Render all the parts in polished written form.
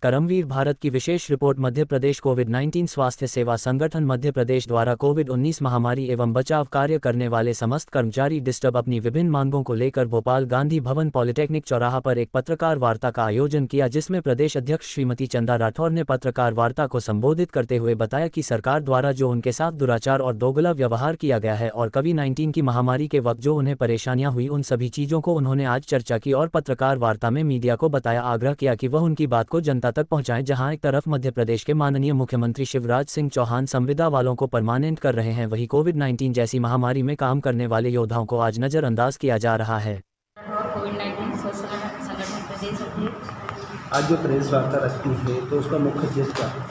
करमवीर भारत की विशेष रिपोर्ट। मध्य प्रदेश कोविड-19 स्वास्थ्य सेवा संगठन मध्य प्रदेश द्वारा कोविड-19 महामारी एवं बचाव कार्य करने वाले समस्त कर्मचारी डिस्टर्ब अपनी विभिन्न मांगों को लेकर भोपाल गांधी भवन पॉलिटेक्निक चौराहा पर एक पत्रकार वार्ता का आयोजन किया, जिसमें प्रदेश अध्यक्ष श्रीमती चंदा राठौर ने पत्रकार वार्ता को संबोधित करते हुए बताया कि सरकार द्वारा जो उनके साथ दुराचार और दोगला व्यवहार किया गया है और कोविड-19 की महामारी के वक्त जो उन्हें परेशानियां हुई, उन सभी चीजों को उन्होंने आज चर्चा की और पत्रकार वार्ता में मीडिया को बताया। आग्रह किया कि वह उनकी बात को जनता तक पहुंचाएं। जहां एक तरफ मध्य प्रदेश के माननीय मुख्यमंत्री शिवराज सिंह चौहान संविदा वालों को परमानेंट कर रहे हैं, वहीं कोविड-19 जैसी महामारी में काम करने वाले योद्धाओं को आज नजरअंदाज किया जा रहा है। कोविड-19 संगठन प्रदेश अध्यक्ष आज जो प्रेस वार्ता रखती है तो उसका मुख्य उद्देश्य क्या है?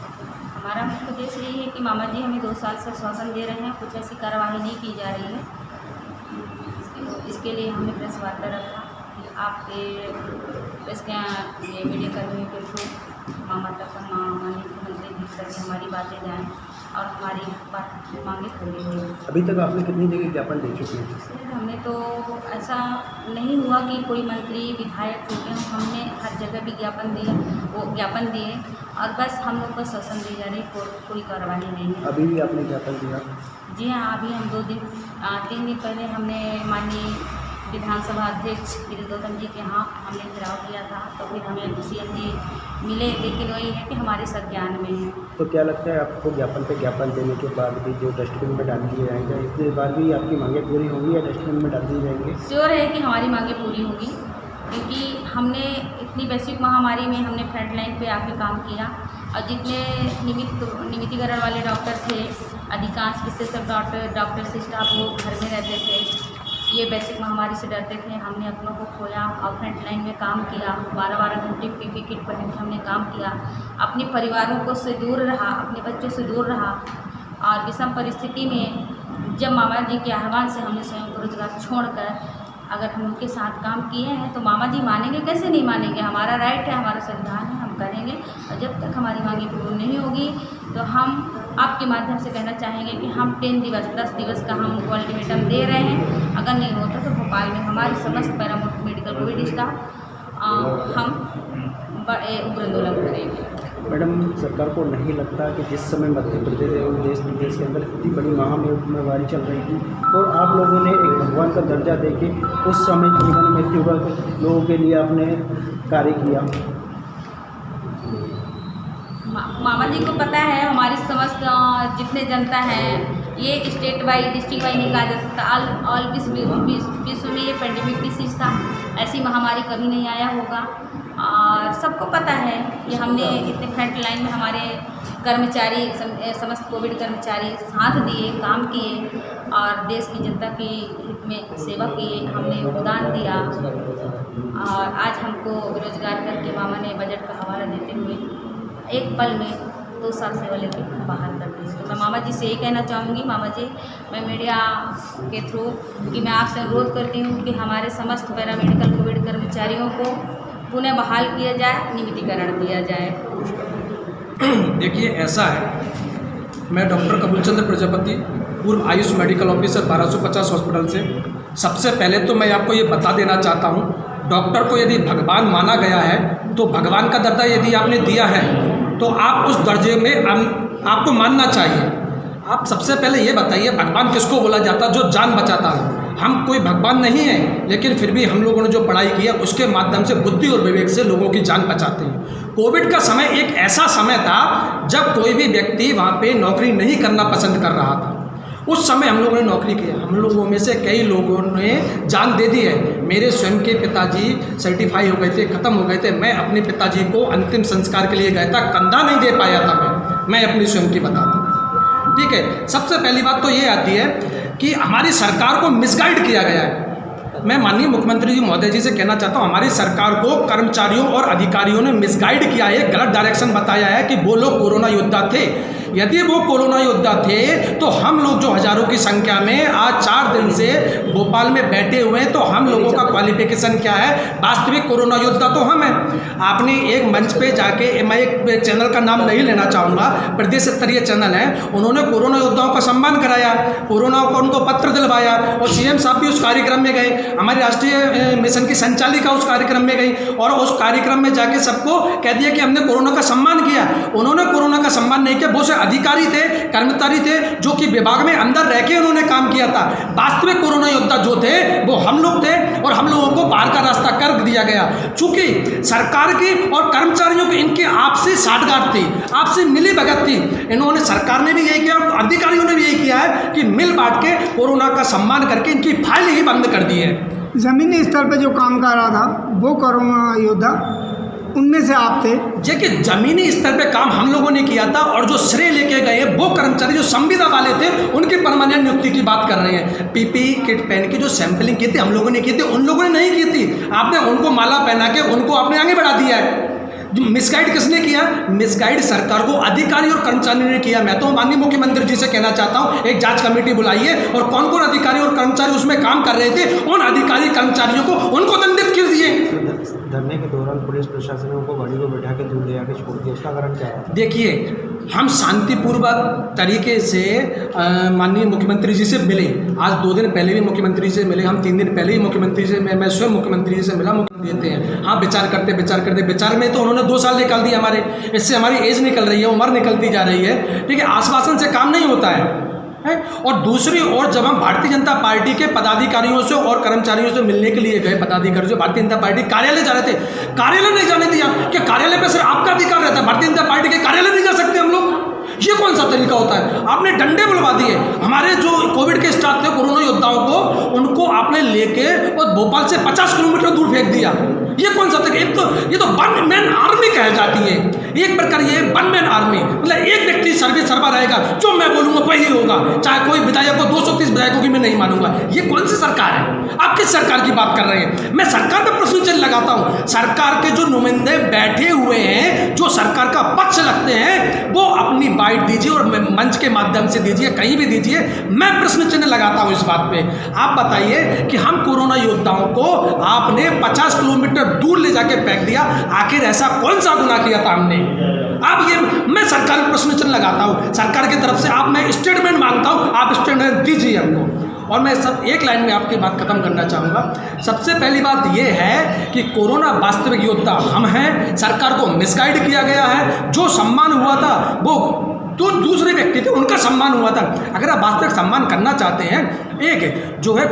हमारा मुख्य उद्देश्य यही है कि मामा जी हमें 2 साल से आश्वासन दे रहे हैं, कुछ ऐसी कार्रवाई नहीं की जा रही है। इसके लिए हमने प्रेस वार्ता रखा। आपके प्रेस के ये मीडिया कर्मियों के थ्रू मामा तक माननीय मुख्यमंत्री जी तक हमारी बातें जाएँ और हमारी बात मांगे पूरी हुई। अभी तक आपने कितनी जगह ज्ञापन दे चुके हैं? सर, हमने तो ऐसा नहीं हुआ कि कोई मंत्री विधायक छूटे हों, हमने हर जगह विज्ञापन दिया, वो ज्ञापन दिए और बस हम लोग को शासन दी जा रही, कोई कार्रवाई नहीं है। अभी भी आपने ज्ञापन दिया? जी हाँ, अभी हम 3 दिन पहले हमने माननीय विधानसभा अध्यक्ष गिरीश गौतम जी के यहाँ हमने घेराव किया था, तो फिर हमें सीएम जी मिले, लेकिन वही है कि हमारे संज्ञान में है। तो क्या लगता है आपको ज्ञापन पे ज्ञापन देने के बाद भी जो डस्टबिन में डाल दिए जाएंगे, इसके बाद भी आपकी मांगें पूरी होंगी या डस्टबिन में डाल दिए जाएंगे? श्योर है कि हमारी मांगें पूरी होगी, क्योंकि हमने इतनी वैश्विक महामारी में हमने फ्रंट लाइन पे आके काम किया और जितने नियमितीकरण वाले डॉक्टर थे, अधिकांश विशेषज्ञ डॉक्टर से स्टाफ वो घर में रहते थे, ये वैश्विक महामारी से डरते थे। हमने अपनों को खोया और फ्रंट लाइन में काम किया, 12-12 घंटे पीपी किट पहन के हमने काम किया, अपने परिवारों को से दूर रहा, अपने बच्चों से दूर रहा और विषम परिस्थिति में जब मामा जी के आह्वान से हमने स्वयं को रोजगार छोड़कर अगर हम उनके साथ काम किए हैं तो मामा जी मानेंगे, कैसे नहीं मानेंगे? हमारा राइट है, हमारा संविधान है, हम करेंगे। और जब तक हमारी मांगें पूरी नहीं होगी तो हम आपके माध्यम से कहना चाहेंगे कि हम 10 दिवस का हम उनको अल्टीमेटम दे रहे हैं। अगर नहीं होता तो भोपाल में हमारे समस्त पैरामेडिकल कोविड स्टाफ हम उग्र आंदोलन करेंगे। मैडम, सरकार को नहीं लगता कि जिस समय मध्य प्रदेश एवं देश विदेश के अंदर इतनी बड़ी महामारी चल रही थी और आप लोगों ने एक भगवान का दर्जा देके उस समय जीवन मृत्यु का लोगों के लिए आपने कार्य किया? मामा जी को पता है, हमारी समस्त जितने जनता हैं, ये स्टेट वाइज डिस्ट्रिक्ट वाइज नहीं कहा जा सकता, ऑल विश्व में ये पेंडेमिक डिसीज था, ऐसी महामारी कभी नहीं आया होगा। और सबको पता है कि हमने इतने फ्रंट लाइन में हमारे कर्मचारी समस्त कोविड कर्मचारी साथ दिए, काम किए और देश की जनता की हित में सेवा किए, हमने योगदान दिया। और आज हमको बेरोजगार करके मामा ने बजट का हवाला देते हुए एक पल में 2 साल सेवा लेके बाहर कर दी। तो मैं मामा जी से यही कहना चाहूँगी, मामा जी, मैं मीडिया के थ्रू कि मैं आपसे अनुरोध करती हूँ कि हमारे समस्त पैरामेडिकल कोविड कर्मचारियों को पुनः बहाल किया जाए, नियमितीकरण दिया जाए। देखिए, ऐसा है, मैं डॉक्टर कपूर चंद्र प्रजापति, पूर्व आयुष मेडिकल ऑफिसर 1250 हॉस्पिटल से। सबसे पहले तो मैं आपको ये बता देना चाहता हूँ, डॉक्टर को यदि भगवान माना गया है तो भगवान का दर्जा यदि आपने दिया है तो आप उस दर्जे में आपको मानना चाहिए। आप सबसे पहले ये बताइए, भगवान किसको बोला जाता है? जो जान बचाता है। हम कोई भगवान नहीं है, लेकिन फिर भी हम लोगों ने जो पढ़ाई की है उसके माध्यम से बुद्धि और विवेक से लोगों की जान बचाते हैं। कोविड का समय एक ऐसा समय था जब कोई भी व्यक्ति वहाँ पे नौकरी नहीं करना पसंद कर रहा था। उस समय हम लोगों ने नौकरी किया, हम लोगों में से कई लोगों ने जान दे दी है। मेरे स्वयं के पिताजी सर्टिफाई हो गए थे, ख़त्म हो गए थे। मैं अपने पिताजी को अंतिम संस्कार के लिए गया था, कंधा नहीं दे पाया था। मैं अपनी स्वयं की बताता हूँ, ठीक है। सबसे पहली बात तो ये आती है कि हमारी सरकार को मिसगाइड किया गया है। मैं माननीय मुख्यमंत्री जी महोदय जी से कहना चाहता हूँ, हमारी सरकार को कर्मचारियों और अधिकारियों ने मिसगाइड किया है, गलत डायरेक्शन बताया है कि वो लोग कोरोना योद्धा थे। यदि वो कोरोना योद्धा थे तो हम लोग जो हजारों की संख्या में आज 4 दिन से भोपाल में बैठे हुए हैं, तो हम लोगों का क्वालिफिकेशन क्या है? वास्तविक कोरोना योद्धा तो हम हैं। आपने एक मंच पे जाके, मैं एक चैनल का नाम नहीं लेना चाहूँगा, प्रदेश स्तरीय चैनल है, उन्होंने कोरोना योद्धाओं का सम्मान कराया, कोरोना को उनको पत्र दिलवाया, और सीएम साहब भी उस कार्यक्रम में गए, हमारी राष्ट्रीय मिशन की संचालिका उस कार्यक्रम में गई और उस कार्यक्रम में जाके सबको कह दिया कि हमने कोरोना का सम्मान किया। उन्होंने कोरोना का सम्मान नहीं किया, बहुत से अधिकारी थे, कर्मचारी थे जो कि विभाग में अंदर रह के उन्होंने काम किया था। वास्तविक कोरोना योद्धा जो थे वो हम लोग थे, और हम लोगों को बाहर का रास्ता कर दिया गया। चूंकि सरकार की और कर्मचारियों की इनकी आपसी साठगांठ थी, आपसी मिली भगत थी, इन्होंने, सरकार ने भी यही किया, अधिकारियों ने भी यही किया है कि मिल बांट के कोरोना का सम्मान करके इनकी फाइल ही बंद कर दी है। ज़मीनी स्तर पर जो काम कर रहा था वो कोरोना योद्धा, उनमें से आप थे? देखिए, जमीनी स्तर पे काम हम लोगों ने किया था, और जो श्रेय लेके गए वो कर्मचारी जो संविदा वाले थे उनकी परमानेंट नियुक्ति की बात कर रहे हैं। पीपीई किट पहन के जो सैंपलिंग की थी हम लोगों ने की थी, उन लोगों ने नहीं की थी। आपने उनको माला पहना के उनको आपने आगे बढ़ा दिया है। जो मिसगाइड किसने किया? मिसगाइड सरकार को अधिकारी और कर्मचारियों ने किया। मैं तो माननीय मुख्यमंत्री जी से कहना चाहता हूं, एक जांच कमेटी बुलाइए और कौन कौन अधिकारी और कर्मचारी उसमें काम कर रहे थे, उन अधिकारी कर्मचारियों को उनको दंडित कीजिए। धरने के दौरान पुलिस प्रशासन ने उनको गाड़ी को बैठा के दूर ले आके छोड़ दिया, उसका कारण क्या है? देखिए, हम शांतिपूर्वक तरीके से माननीय मुख्यमंत्री जी से मिले। आज 2 दिन पहले भी मुख्यमंत्री जी से मिले, हम 3 दिन पहले ही मुख्यमंत्री से, मैं स्वयं मुख्यमंत्री जी से मिला। मुख्यमंत्री देते हैं, हाँ, विचार में तो उन्होंने 2 साल निकाल दिए हमारे। इससे हमारी एज निकल रही है, उम्र निकलती जा रही है। ठीक है, आश्वासन से काम नहीं होता है। और दूसरी ओर जब हम भारतीय जनता पार्टी के पदाधिकारियों से और कर्मचारियों से मिलने के लिए गए, पदाधिकारी से भारतीय जनता पार्टी कार्यालय जा रहे थे, कार्यालय नहीं जाने दिया। कि कार्यालय पे सिर्फ आपका अधिकार रहता है, भारतीय जनता पार्टी के कार्यालय नहीं जा सकते हम लोग? ये कौन सा तरीका होता है? आपने डंडे बुलवा दिए। हमारे जो कोविड के स्टाफ थे, कोरोना योद्धाओं को, उनको आपने लेके और भोपाल से 50 किलोमीटर दूर फेंक दिया। ये कौन सा तरीका? एक तो ये तो वन मैन आर्मी कह जाती है, एक प्रकार ये वन मैन आर्मी, मतलब एक व्यक्ति सर्वा रहेगा, जो मैं बोलूंगा वही होगा, चाहे कोई विधायक को 230 विधायकों की मैं नहीं मानूंगा। ये कौन सी सरकार है? आप किस सरकार की बात कर रहे हैं? मैं सरकार पर प्रश्न चिन्ह लगाता हूं। सरकार के जो नुमाइंदे बैठे हुए हैं, जो सरकार का पक्ष लगते हैं, वो अपनी बाइट दीजिए और मंच के माध्यम से दीजिए, कहीं भी दीजिए। मैं प्रश्न चिन्ह लगाता हूं इस बात पे। आप बताइए कि हम कोरोना योद्धाओं को आपने 50 किलोमीटर दूर ले जाके फेंक दिया, आखिर ऐसा कौन सा गुनाह किया था हमने? आप ये, मैं सरकार पर प्रश्न चिन्ह लगाता हूं। सरकार की तरफ से आप, मैं स्टेटमेंट मांगता हूं, आप स्टेटमेंट दीजिए हमको। और मैं सब एक लाइन में आपकी बात खत्म करना चाहूँगा। सबसे पहली बात यह है कि कोरोना वास्तविक योद्धा हम हैं, सरकार को मिसगाइड किया गया है। जो सम्मान हुआ था वो तो दूसरे व्यक्ति थे, उनका सम्मान हुआ था। अगर आप वास्तविक सम्मान करना चाहते हैं, एक जो है